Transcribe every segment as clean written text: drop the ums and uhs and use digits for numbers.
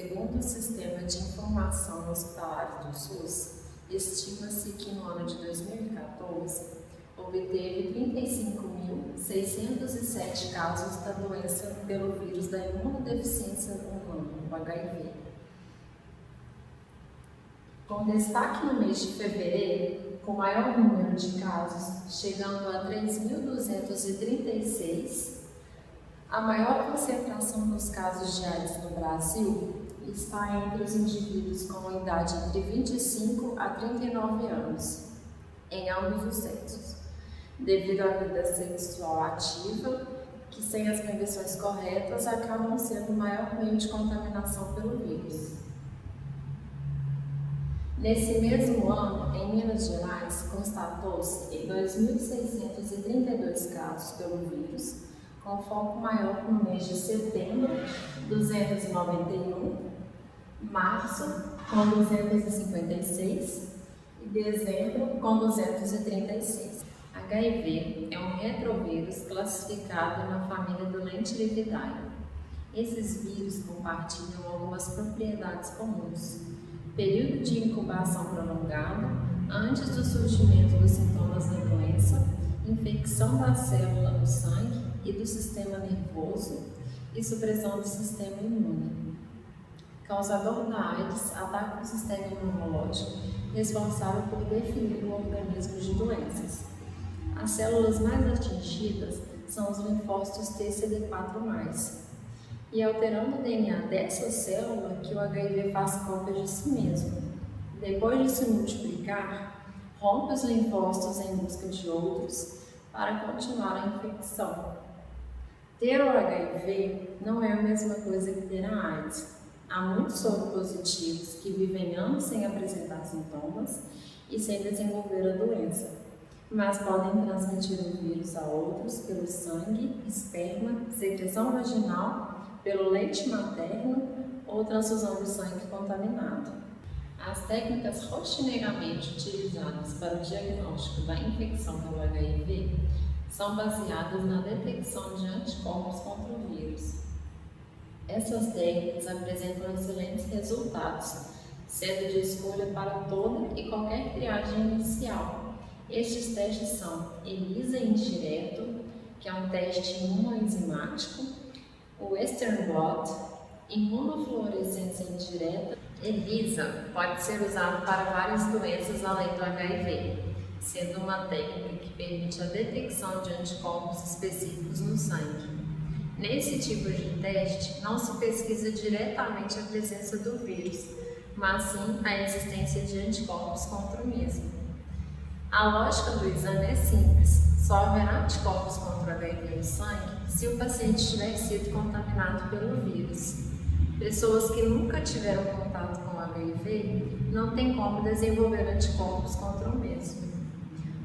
Segundo o Sistema de Informação Hospitalar do SUS, estima-se que no ano de 2014 obteve 35.607 casos da doença pelo vírus da imunodeficiência humana, o HIV. Com destaque no mês de fevereiro, com maior número de casos, chegando a 3.236, a maior concentração dos casos de AIDS no Brasil está entre os indivíduos com idade entre 25 a 39 anos, em ambos os sexos, devido à vida sexual ativa, que sem as prevenções corretas acabam sendo o maior meio de contaminação pelo vírus. Nesse mesmo ano, em Minas Gerais, constatou-se 2.632 casos pelo vírus, com foco maior no mês de setembro, 291, março, com 256 e dezembro, com 236. HIV é um retrovírus classificado na família do Lentiviridae. Esses vírus compartilham algumas propriedades comuns. Período de incubação prolongado, antes do surgimento dos sintomas da doença, infecção da célula no sangue e do sistema nervoso e supressão do sistema imune. Causador da AIDS, ataca o sistema imunológico, responsável por definir o organismo de doenças. As células mais atingidas são os linfócitos TCD4+, e alterando o DNA dessa célula que o HIV faz cópia de si mesmo. Depois de se multiplicar, rompe os linfócitos em busca de outros para continuar a infecção. Ter o HIV não é a mesma coisa que ter a AIDS. Há muitos soropositivos que vivem anos sem apresentar sintomas e sem desenvolver a doença, mas podem transmitir o vírus a outros pelo sangue, esperma, secreção vaginal, pelo leite materno ou transfusão de sangue contaminado. As técnicas rotineiramente utilizadas para o diagnóstico da infecção pelo HIV são baseadas na detecção de anticorpos contra o vírus. Essas técnicas apresentam excelentes resultados, sendo de escolha para toda e qualquer triagem inicial. Estes testes são ELISA indireto, que é um teste imunoenzimático, o Western blot, imunofluorescência indireta. ELISA pode ser usado para várias doenças além do HIV, sendo uma técnica que permite a detecção de anticorpos específicos no sangue. Nesse tipo de teste, não se pesquisa diretamente a presença do vírus, mas sim a existência de anticorpos contra o mesmo. A lógica do exame é simples, só haverá anticorpos contra o HIV no sangue se o paciente tiver sido contaminado pelo vírus. Pessoas que nunca tiveram contato com o HIV não têm como desenvolver anticorpos contra o mesmo.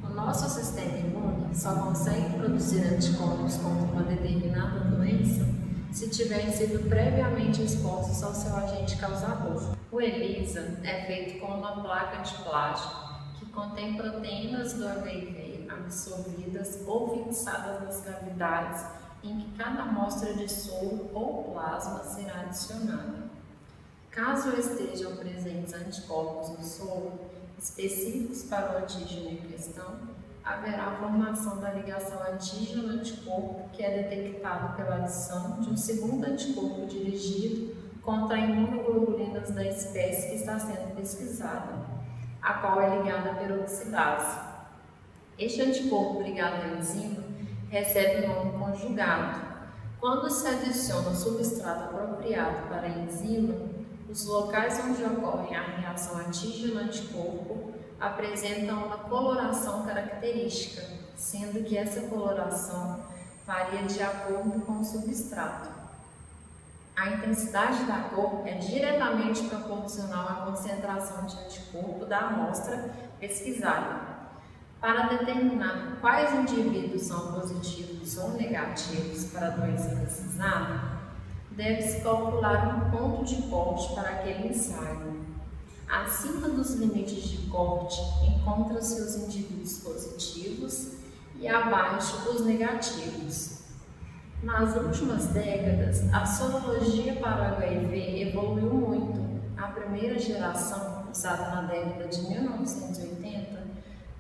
O nosso sistema imune só consegue produzir anticorpos contra uma determinada doença se tiverem sido previamente expostos ao seu agente causador. O ELISA é feito com uma placa de plástico que contém proteínas do HIV absorvidas ou fixadas nas cavidades em que cada amostra de soro ou plasma será adicionada. Caso estejam presentes anticorpos no soro, específicos para o antígeno em questão, haverá a formação da ligação antígeno-anticorpo, que é detectado pela adição de um segundo anticorpo dirigido contra imunoglobulinas da espécie que está sendo pesquisada, a qual é ligada à peroxidase. Este anticorpo ligado à enzima recebe o nome conjugado. Quando se adiciona o substrato apropriado para a enzima, os locais onde ocorre a reação antígeno-anticorpo apresentam uma coloração característica, sendo que essa coloração varia de acordo com o substrato. A intensidade da cor é diretamente proporcional à concentração de anticorpo da amostra pesquisada. Para determinar quais indivíduos são positivos ou negativos para a doença pesquisada, deve-se calcular um ponto de corte para aquele ensaio. Acima dos limites de corte, encontram-se os indivíduos positivos e abaixo os negativos. Nas últimas décadas, a sorologia para o HIV evoluiu muito. A primeira geração, usada na década de 1980,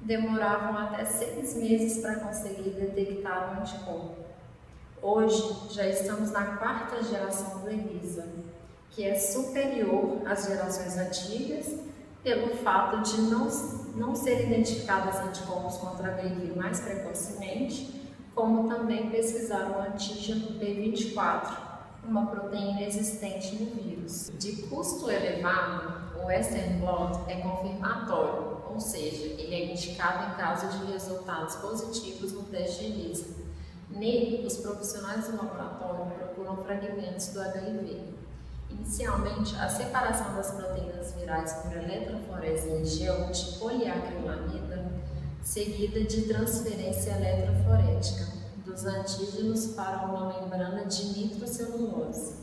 demoravam até 6 meses para conseguir detectar o anticorpo. Hoje, já estamos na quarta geração do ELISA, que é superior às gerações antigas pelo fato de não ser identificados anticorpos contra HIV mais precocemente, como também pesquisar o antígeno P24, uma proteína existente no vírus. De custo elevado, o Western blot é confirmatório, ou seja, ele é indicado em caso de resultados positivos no teste ELISA. Nele, os profissionais do laboratório procuram fragmentos do HIV. Inicialmente, a separação das proteínas virais por eletroforese em gel de poliacrilamida, seguida de transferência eletroforética dos antígenos para uma membrana de nitrocelulose.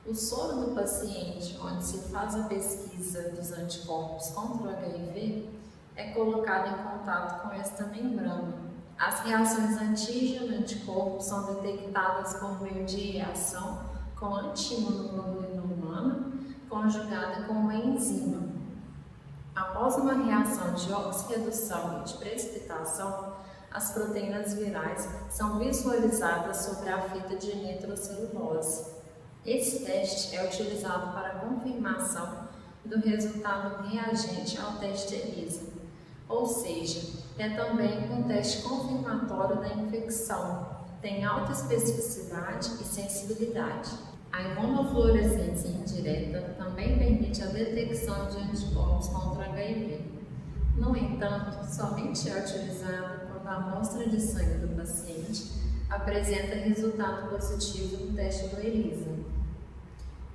O soro do paciente, onde se faz a pesquisa dos anticorpos contra o HIV, é colocado em contato com esta membrana. As reações antígeno-anticorpo são detectadas por meio de reação com anti-imunoglobulina humana conjugada com uma enzima. Após uma reação de oxirredução e de precipitação, as proteínas virais são visualizadas sobre a fita de nitrocelulose. Esse teste é utilizado para a confirmação do resultado reagente ao teste ELISA, ou seja, é também um teste confirmatório da infecção, tem alta especificidade e sensibilidade. A imunofluorescência indireta também permite a detecção de anticorpos contra HIV. No entanto, somente é utilizada quando a amostra de sangue do paciente apresenta resultado positivo no teste do ELISA.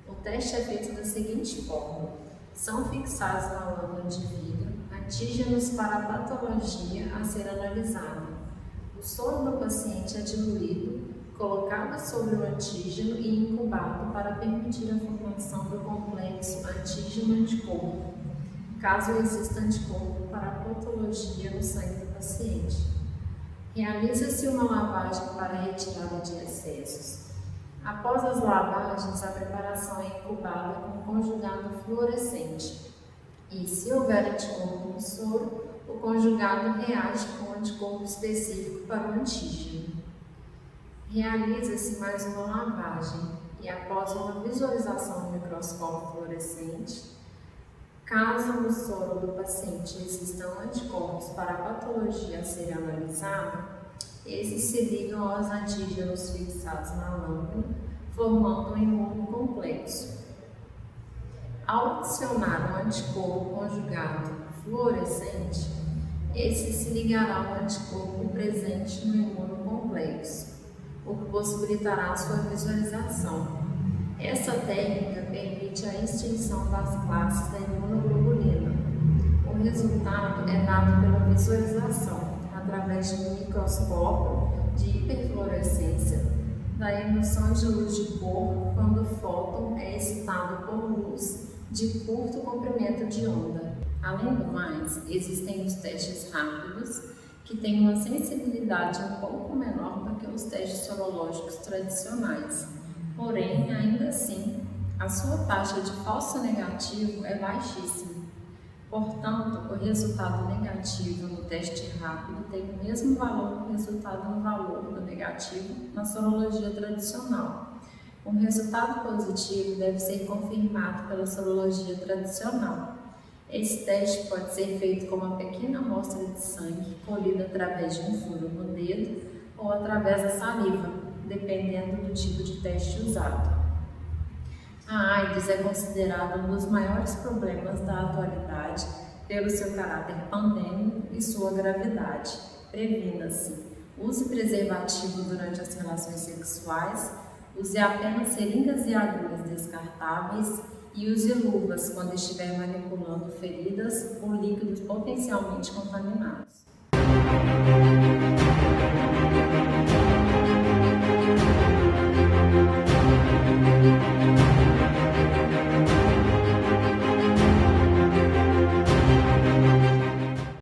O teste é feito da seguinte forma: são fixados na lâmina de vidro antígenos para a patologia a ser analisada. O soro do paciente é diluído, colocado sobre o antígeno e incubado para permitir a formação do complexo antígeno-anticorpo, caso exista anticorpo para a patologia no sangue do paciente. Realiza-se uma lavagem para a retirada de excessos. Após as lavagens, a preparação é incubada com conjugado fluorescente. E, se houver anticorpo no soro, o conjugado reage com um anticorpo específico para o antígeno. Realiza-se mais uma lavagem e, após uma visualização no microscópio fluorescente, caso no soro do paciente existam anticorpos para a patologia a ser analisada, esses se ligam aos antígenos fixados na lâmina, formando um imunocomplexo. Ao adicionar um anticorpo conjugado fluorescente, esse se ligará ao anticorpo presente no imunocomplexo, o que possibilitará a sua visualização. Essa técnica permite a extinção das classes da imunoglobulina. O resultado é dado pela visualização, através de um microscópio de hiperfluorescência, da emissão de luz de cor quando o fóton é excitado por luz de curto comprimento de onda. Além do mais, existem os testes rápidos, que têm uma sensibilidade um pouco menor do que os testes sorológicos tradicionais. Porém, ainda assim, a sua taxa de falso negativo é baixíssima. Portanto, o resultado negativo no teste rápido tem o mesmo valor que o resultado no valor do negativo na sorologia tradicional. O resultado positivo deve ser confirmado pela sorologia tradicional. Esse teste pode ser feito com uma pequena amostra de sangue colhida através de um furo no dedo ou através da saliva, dependendo do tipo de teste usado. A AIDS é considerada um dos maiores problemas da atualidade pelo seu caráter pandêmico e sua gravidade. Previna-se. Use preservativo durante as relações sexuais, use apenas seringas e agulhas descartáveis e use luvas quando estiver manipulando feridas ou líquidos potencialmente contaminados.